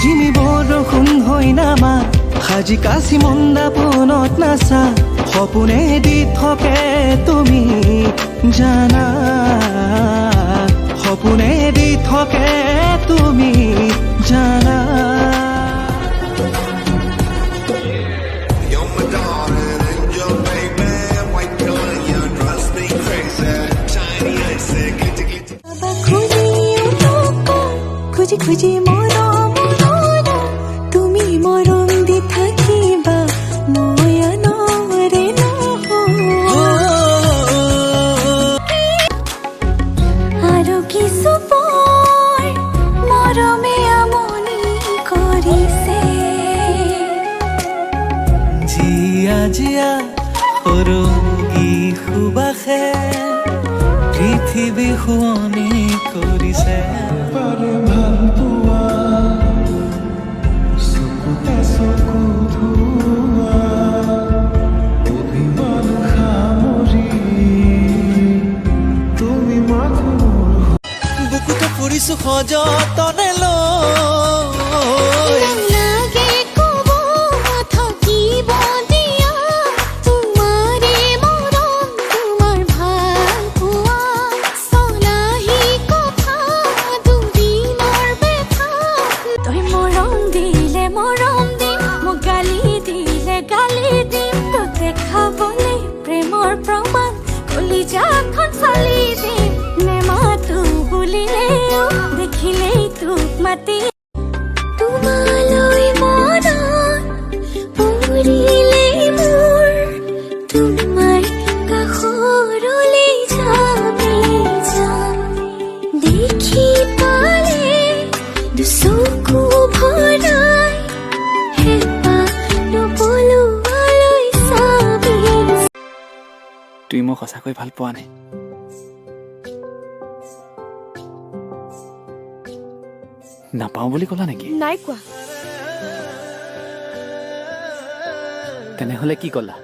Jimmy বৰষুণ হৈ নামা সাজি কাচি মন্দা পোনত নাচা সপোনে দি থাকে তুমি জানা সপোনে দি থাকে তুমি জানা খুঁজি খুঁজি মৰম তুমি মৰম দি থাকিবা ময়া নৰে আৰু কিছু পৰ মৰমে আমনি কৰিছে জিয়া জিয়া সৰগী সুবাসে পৃথিৱী শুৱনি কৰিছে পাৰে ভাল পোৱা চকুতে চকু ধোৱা অভিমান সামৰি তুমি মাথোৰ বুকুতে পৰিছো সযতনে লৈ লাগে কব থাকিব দিয়া তোমাৰে মৰম তোমাৰ ভাল পোৱা চলাহি কথা দুদিনৰ বেথা তই মৰম দিলে মৰম দিম মোক গালি দিলে গালি দিম তোতে খাবলৈ প্ৰেমৰ প্ৰমাণ কলিজাখন চালি দিম নেমাতো বুলিলেও দেখিলেই তোক মাতি তোমালৈ মনত পৰিলে মোৰ তোমাৰ কাষৰলৈ যাবি যাম দেখি পালে দুচকু ভৰাই হেঁপাহ নপলোৱালৈ চাবি তুমি মোক সঁচাকৈ ভাল পোৱা নাই নাপাওঁ বুলি ক'লা নেকি নাই কোৱা তেনেহ'লে কি ক'লা